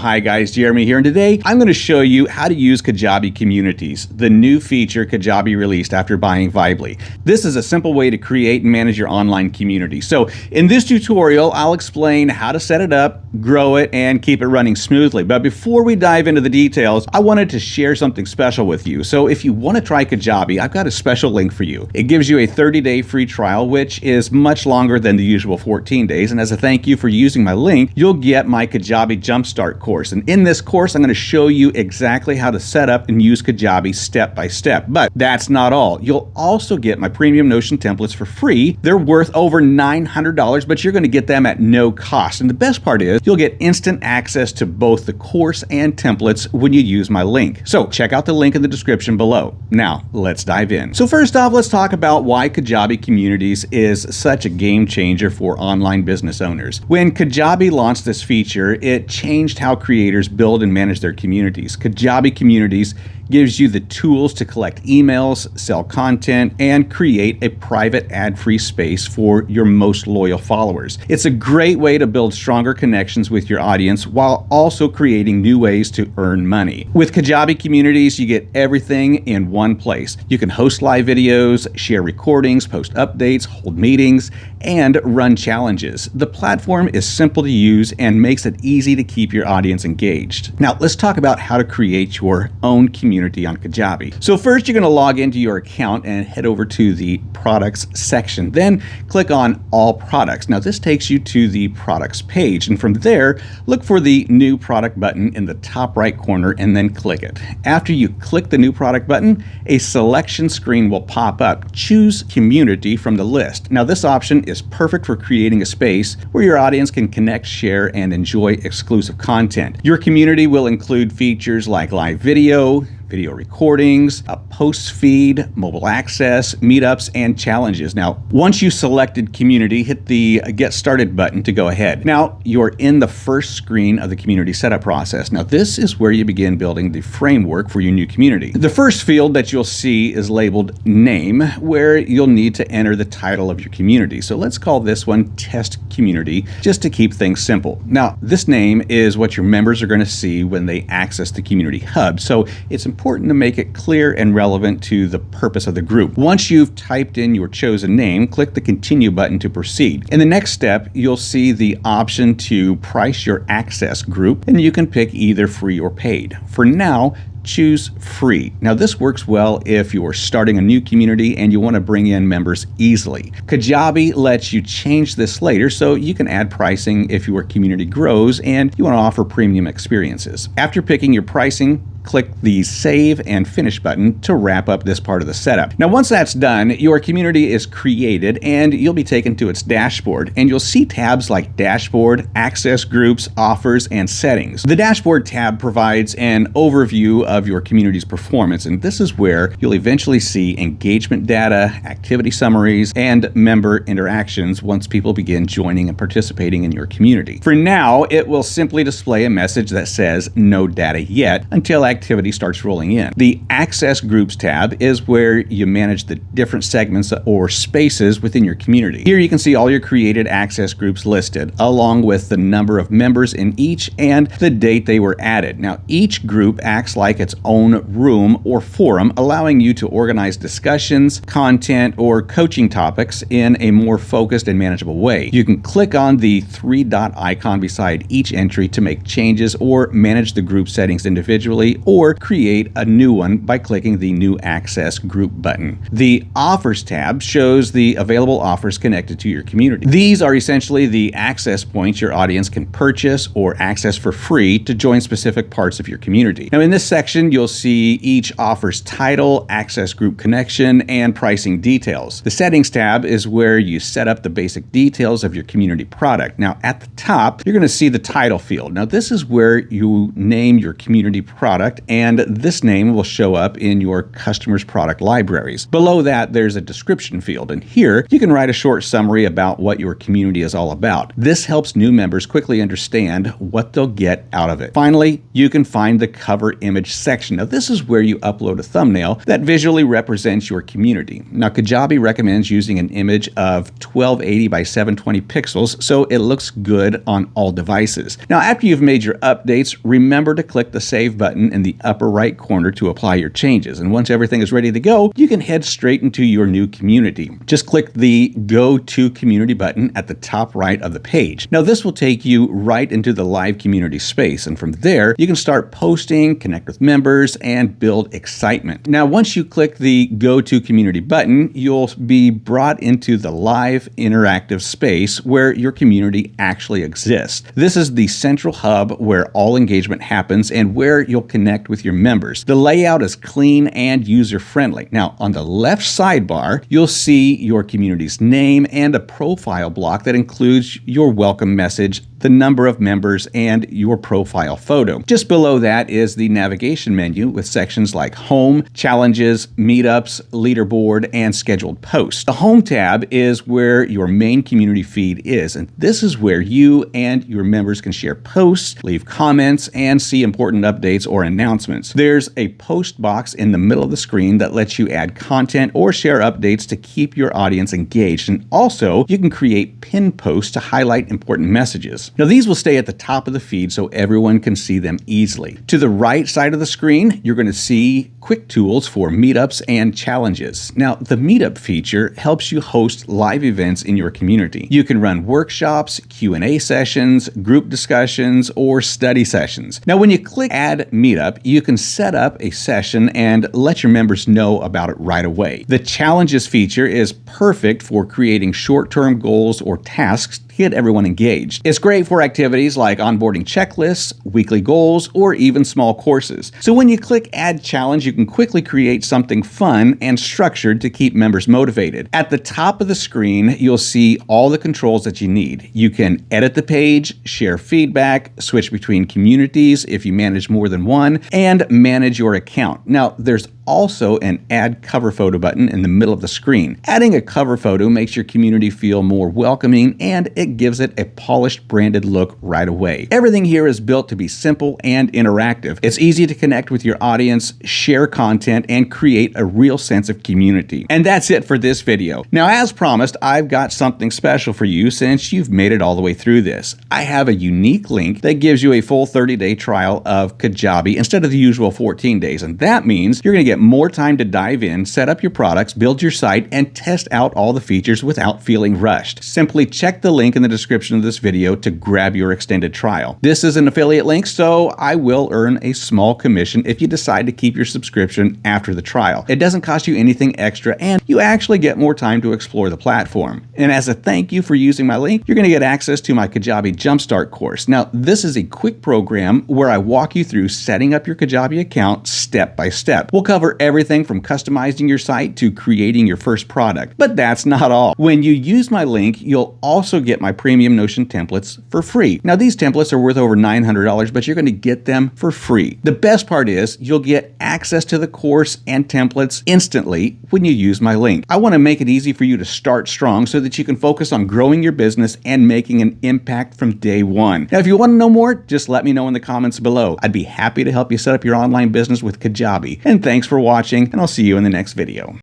Hi guys, Jeremy here, and today I'm going to show you how to use Kajabi Communities, the new feature Kajabi released after buying Vibely. This is a simple way to create and manage your online community. So in this tutorial, I'll explain how to set it up, grow it, and keep it running smoothly. But before we dive into the details, I wanted to share something special with you. So if you want to try Kajabi, I've got a special link for you. It gives you a 30-day free trial, which is much longer than the usual 14 days. And as a thank you for using my link, you'll get my Kajabi Jumpstart course. And in this course, I'm going to show you exactly how to set up and use Kajabi step by step. But that's not all. You'll also get my premium Notion templates for free. They're worth over $900, but you're going to get them at no cost. And the best part is you'll get instant access to both the course and templates when you use my link. So check out the link in the description below. Now, let's dive in. So first off, let's talk about why Kajabi Communities is such a game changer for online business owners. When Kajabi launched this feature, it changed how creators build and manage their communities. Kajabi Communities gives you the tools to collect emails, sell content, and create a private ad-free space for your most loyal followers. It's a great way to build stronger connections with your audience while also creating new ways to earn money. With Kajabi Communities, you get everything in one place. You can host live videos, share recordings, post updates, hold meetings, and run challenges. The platform is simple to use and makes it easy to keep your audience engaged. Now, let's talk about how to create your own community on Kajabi. So first, you're going to log into your account and head over to the products section. Then click on all products. Now this takes you to the products page, and from there, look for the new product button in the top right corner and then click it. After you click the new product button, a selection screen will pop up. Choose community from the list. Now this option is perfect for creating a space where your audience can connect, share, and enjoy exclusive content. Your community will include features like live video recordings, a post feed, mobile access, meetups, and challenges. Now, once you selected community, hit the Get Started button to go ahead. Now, you're in the first screen of the community setup process. Now, this is where you begin building the framework for your new community. The first field that you'll see is labeled Name, where you'll need to enter the title of your community. So let's call this one Test Community, just to keep things simple. Now, this name is what your members are going to see when they access the Community Hub. So it's important to make it clear and relevant to the purpose of the group. Once you've typed in your chosen name, click the Continue button to proceed. In the next step, you'll see the option to price your access group, and you can pick either free or paid. For now, choose free. Now this works well if you're starting a new community and you want to bring in members easily. Kajabi lets you change this later, so you can add pricing if your community grows and you want to offer premium experiences. After picking your pricing, click the Save and Finish button to wrap up this part of the setup. Now once that's done, your community is created and you'll be taken to its dashboard, and you'll see tabs like Dashboard, Access Groups, Offers, and Settings. The Dashboard tab provides an overview of your community's performance, and this is where you'll eventually see engagement data, activity summaries, and member interactions once people begin joining and participating in your community. For now, it will simply display a message that says no data yet until activity starts rolling in. The Access Groups tab is where you manage the different segments or spaces within your community. Here you can see all your created access groups listed, along with the number of members in each and the date they were added. Now, each group acts like its own room or forum, allowing you to organize discussions, content, or coaching topics in a more focused and manageable way. You can click on the three-dot icon beside each entry to make changes or manage the group settings individually, or create a new one by clicking the New Access Group button. The Offers tab shows the available offers connected to your community. These are essentially the access points your audience can purchase or access for free to join specific parts of your community. Now in this section, you'll see each offer's title, access group connection, and pricing details. The Settings tab is where you set up the basic details of your community product. Now at the top, you're going to see the title field. Now this is where you name your community product product, and this name will show up in your customer's product libraries. Below that, there's a description field, and here you can write a short summary about what your community is all about. This helps new members quickly understand what they'll get out of it. Finally, you can find the cover image section. Now, this is where you upload a thumbnail that visually represents your community. Now, Kajabi recommends using an image of 1280 by 720 pixels, so it looks good on all devices. Now, after you've made your updates, remember to click the Save button in the upper right corner to apply your changes. And once everything is ready to go, you can head straight into your new community. Just click the Go to Community button at the top right of the page. Now, this will take you right into the live community space, and from there, you can start posting, connect with members, and build excitement. Now, once you click the Go to Community button, you'll be brought into the live interactive space where your community actually exists. This is the central hub where all engagement happens and where you'll connect with your members. The layout is clean and user-friendly. Now, on the left sidebar, you'll see your community's name and a profile block that includes your welcome message, the number of members, and your profile photo. Just below that is the navigation menu with sections like Home, Challenges, Meetups, Leaderboard, and Scheduled Posts. The Home tab is where your main community feed is, and this is where you and your members can share posts, leave comments, and see important updates or announcements. There's a post box in the middle of the screen that lets you add content or share updates to keep your audience engaged, and also you can create pinned posts to highlight important messages. Now, these will stay at the top of the feed so everyone can see them easily. To the right side of the screen, you're going to see quick tools for meetups and challenges. Now, the meetup feature helps you host live events in your community. You can run workshops, Q&A sessions, group discussions, or study sessions. Now, when you click Add Meetup, you can set up a session and let your members know about it right away. The challenges feature is perfect for creating short-term goals or tasks to get everyone engaged. It's great for activities like onboarding checklists, weekly goals, or even small courses. So when you click Add Challenge, you can quickly create something fun and structured to keep members motivated. At the top of the screen, you'll see all the controls that you need. You can edit the page, share feedback, switch between communities if you manage more than one, and manage your account. Now, there's also an Add Cover Photo button in the middle of the screen. Adding a cover photo makes your community feel more welcoming, and it gives it a polished, branded look right away. Everything here is built to be simple and interactive. It's easy to connect with your audience, share content, and create a real sense of community. And that's it for this video. Now, as promised, I've got something special for you since you've made it all the way through this. I have a unique link that gives you a full 30-day trial of Kajabi instead of the usual 14 days, and that means you're going to get more time to dive in, set up your products, build your site, and test out all the features without feeling rushed. Simply check the link in the description of this video to grab your extended trial. This is an affiliate link, so I will earn a small commission if you decide to keep your subscription after the trial. It doesn't cost you anything extra, and you actually get more time to explore the platform. And as a thank you for using my link, you're going to get access to my Kajabi Jumpstart course. Now, this is a quick program where I walk you through setting up your Kajabi account step by step. We'll cover everything from customizing your site to creating your first product. But that's not all. When you use my link, you'll also get my premium Notion templates for free. Now, these templates are worth over $900, but you're going to get them for free. The best part is you'll get access to the course and templates instantly when you use my link. I want to make it easy for you to start strong so that you can focus on growing your business and making an impact from day one. Now, if you want to know more, just let me know in the comments below. I'd be happy to help you set up your online business with Kajabi. And thanks for watching, and I'll see you in the next video.